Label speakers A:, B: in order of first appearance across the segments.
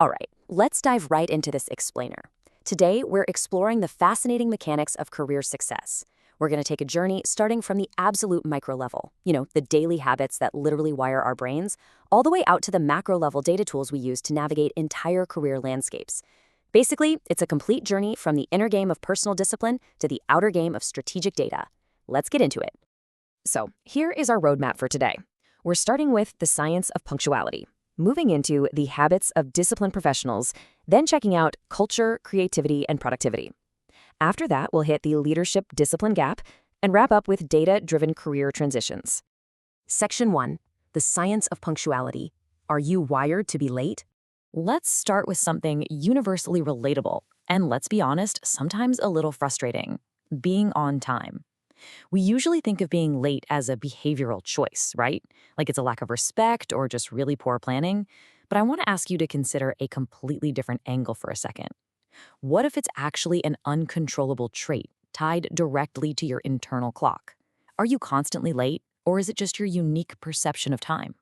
A: All right, let's dive right into this explainer. Today, we're exploring the fascinating mechanics of career success. We're going to take a journey starting from the absolute micro level, the daily habits that literally wire our brains, all the way out to the macro level data tools we use to navigate entire career landscapes. Basically, it's a complete journey from the inner game of personal discipline to the outer game of strategic data. Let's get into it. So, here is our roadmap for today. We're starting with the science of punctuality, moving into the habits of disciplined professionals, then checking out culture, creativity, and productivity. After that, we'll hit the leadership discipline gap and wrap up with data-driven career transitions. Section 1, the science of punctuality. Are you wired to be late? Let's start with something universally relatable, and let's be honest, sometimes a little frustrating: being on time. We usually think of being late as a behavioral choice, right? Like it's a lack of respect or just really poor planning. But I want to ask you to consider a completely different angle for a second. What if it's actually an uncontrollable trait tied directly to your internal clock? Are you constantly late, or is it just your unique perception of time?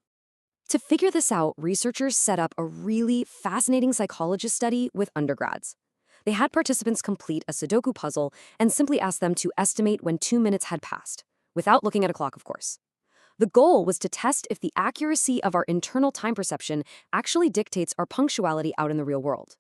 A: To figure this out, researchers set up a really fascinating psychologist study with undergrads. They had participants complete a Sudoku puzzle and simply asked them to estimate when 2 minutes had passed, without looking at a clock, of course. The goal was to test if the accuracy of our internal time perception actually dictates our punctuality out in the real world.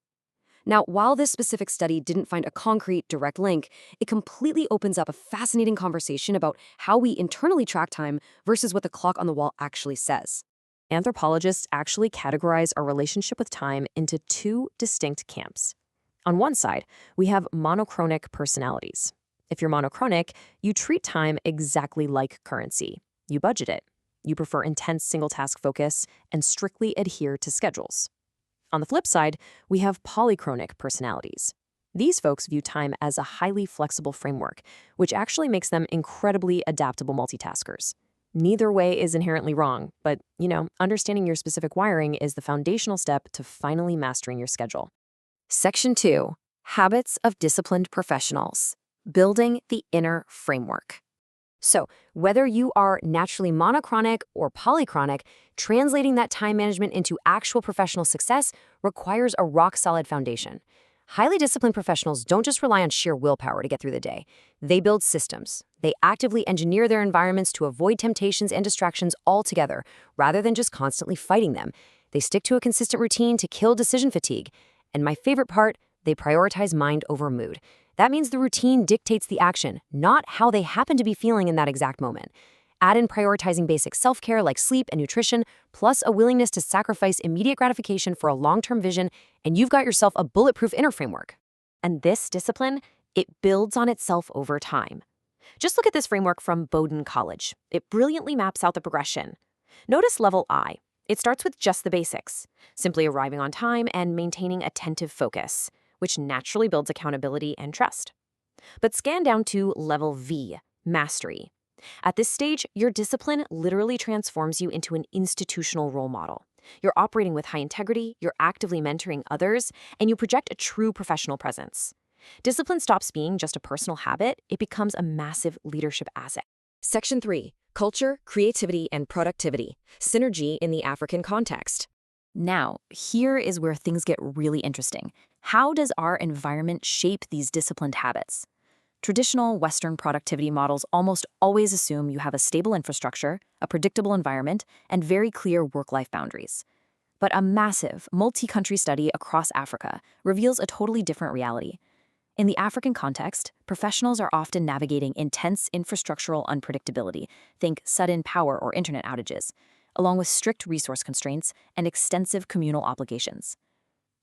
A: Now, while this specific study didn't find a concrete, direct link, it completely opens up a fascinating conversation about how we internally track time versus what the clock on the wall actually says. Anthropologists actually categorize our relationship with time into two distinct camps. On one side, we have monochronic personalities. If you're monochronic, you treat time exactly like currency. You budget it. You prefer intense single-task focus and strictly adhere to schedules. On the flip side, we have polychronic personalities. These folks view time as a highly flexible framework, which actually makes them incredibly adaptable multitaskers. Neither way is inherently wrong, but, understanding your specific wiring is the foundational step to finally mastering your schedule. Section 2, Habits of Disciplined Professionals, Building the Inner Framework. So, whether you are naturally monochronic or polychronic, translating that time management into actual professional success requires a rock-solid foundation. Highly disciplined professionals don't just rely on sheer willpower to get through the day. They build systems. They actively engineer their environments to avoid temptations and distractions altogether, rather than just constantly fighting them. They stick to a consistent routine to kill decision fatigue. And my favorite part, they prioritize mind over mood. That means the routine dictates the action, not how they happen to be feeling in that exact moment. Add in prioritizing basic self-care like sleep and nutrition, plus a willingness to sacrifice immediate gratification for a long-term vision, and you've got yourself a bulletproof inner framework. And this discipline, it builds on itself over time. Just look at this framework from Bowdoin College. It brilliantly maps out the progression. Notice level I. It starts with just the basics, simply arriving on time and maintaining attentive focus, which naturally builds accountability and trust. But scan down to level V, mastery. At this stage, your discipline literally transforms you into an institutional role model. You're operating with high integrity, you're actively mentoring others, and you project a true professional presence. Discipline stops being just a personal habit, it becomes a massive leadership asset. Section 3, Culture, Creativity, and Productivity, Synergy in the African Context. Now, here is where things get really interesting. How does our environment shape these disciplined habits? Traditional Western productivity models almost always assume you have a stable infrastructure, a predictable environment, and very clear work-life boundaries. But a massive, multi-country study across Africa reveals a totally different reality. In the African context, professionals are often navigating intense infrastructural unpredictability, think sudden power or internet outages, along with strict resource constraints and extensive communal obligations.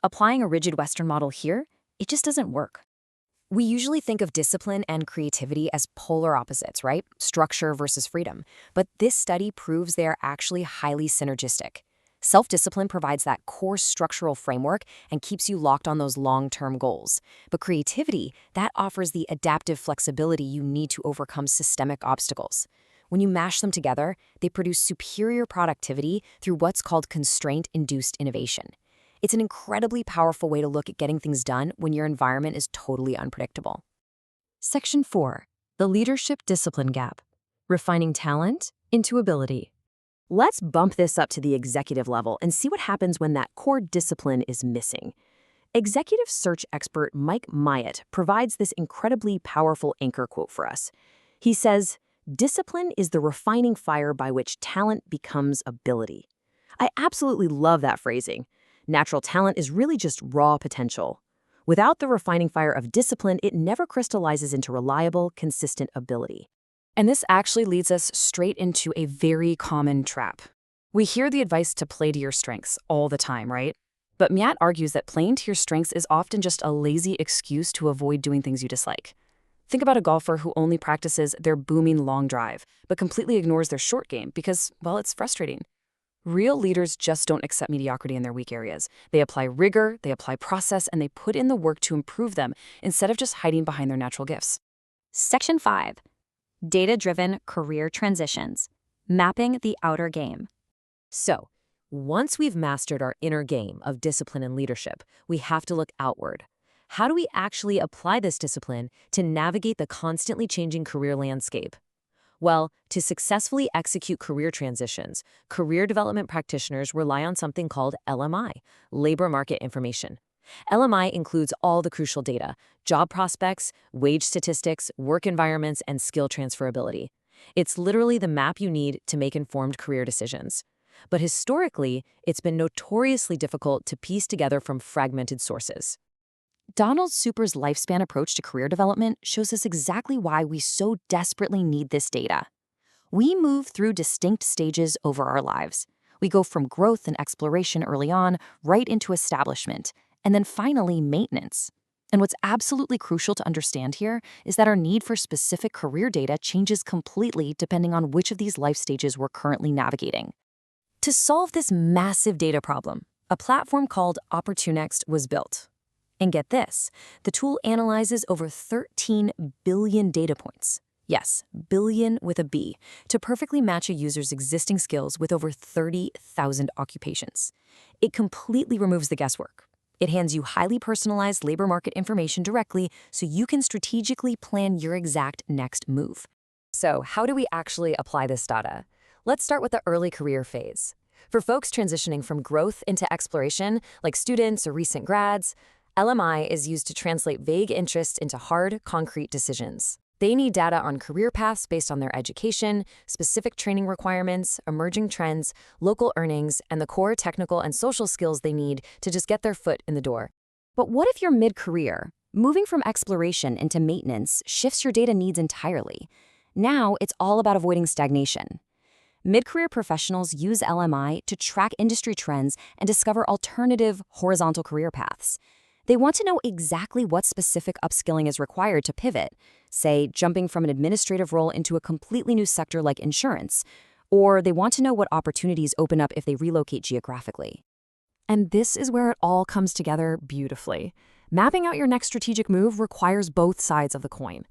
A: Applying a rigid Western model here, it just doesn't work. We usually think of discipline and creativity as polar opposites, right? Structure versus freedom. But this study proves they are actually highly synergistic. Self-discipline provides that core structural framework and keeps you locked on those long-term goals. But creativity, that offers the adaptive flexibility you need to overcome systemic obstacles. When you mash them together, they produce superior productivity through what's called constraint-induced innovation. It's an incredibly powerful way to look at getting things done when your environment is totally unpredictable. Section 4, the leadership discipline gap, refining talent into ability. Let's bump this up to the executive level and see what happens when that core discipline is missing. Executive search expert Mike Myatt provides this incredibly powerful anchor quote for us. He says, "Discipline is the refining fire by which talent becomes ability." I absolutely love that phrasing. Natural talent is really just raw potential. Without the refining fire of discipline, it never crystallizes into reliable, consistent ability. And this actually leads us straight into a very common trap. We hear the advice to play to your strengths all the time, right? But Myatt argues that playing to your strengths is often just a lazy excuse to avoid doing things you dislike. Think about a golfer who only practices their booming long drive, but completely ignores their short game because, well, it's frustrating. Real leaders just don't accept mediocrity in their weak areas. They apply rigor, they apply process, and they put in the work to improve them instead of just hiding behind their natural gifts.
B: Section 5. Data-driven career transitions. Mapping the outer game.
A: So, once we've mastered our inner game of discipline and leadership, we have to look outward. How do we actually apply this discipline to navigate the constantly changing career landscape? Well, to successfully execute career transitions, career development practitioners rely on something called LMI, labor market information. LMI includes all the crucial data: job prospects, wage statistics, work environments, and skill transferability. It's literally the map you need to make informed career decisions. But historically, it's been notoriously difficult to piece together from fragmented sources. Donald Super's lifespan approach to career development shows us exactly why we so desperately need this data. We move through distinct stages over our lives. We go from growth and exploration early on right into establishment, and then finally maintenance. And what's absolutely crucial to understand here is that our need for specific career data changes completely depending on which of these life stages we're currently navigating. To solve this massive data problem, a platform called Opportunext was built. And get this, the tool analyzes over 13 billion data points. Yes, billion with a B, to perfectly match a user's existing skills with over 30,000 occupations. It completely removes the guesswork. It hands you highly personalized labor market information directly so you can strategically plan your exact next move. So, how do we actually apply this data? Let's start with the early career phase. For folks transitioning from growth into exploration, like students or recent grads, LMI is used to translate vague interests into hard, concrete decisions. They need data on career paths based on their education, specific training requirements, emerging trends, local earnings, and the core technical and social skills they need to just get their foot in the door. But what if you're mid-career? Moving from exploration into maintenance shifts your data needs entirely. Now it's all about avoiding stagnation. Mid-career professionals use LMI to track industry trends and discover alternative horizontal career paths. They want to know exactly what specific upskilling is required to pivot, say, jumping from an administrative role into a completely new sector like insurance, or they want to know what opportunities open up if they relocate geographically. And this is where it all comes together beautifully. Mapping out your next strategic move requires both sides of the coin.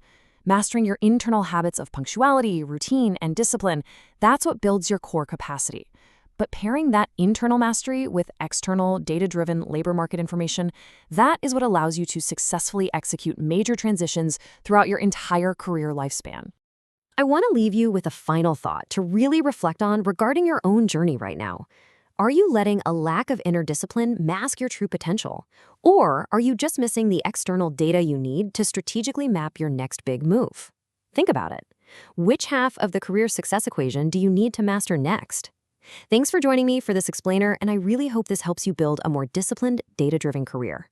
A: Mastering your internal habits of punctuality, routine, and discipline, that's what builds your core capacity. But pairing that internal mastery with external, data-driven labor market information, that is what allows you to successfully execute major transitions throughout your entire career lifespan. I want to leave you with a final thought to really reflect on regarding your own journey right now. Are you letting a lack of inner discipline mask your true potential? Or are you just missing the external data you need to strategically map your next big move? Think about it. Which half of the career success equation do you need to master next? Thanks for joining me for this explainer, and I really hope this helps you build a more disciplined, data-driven career.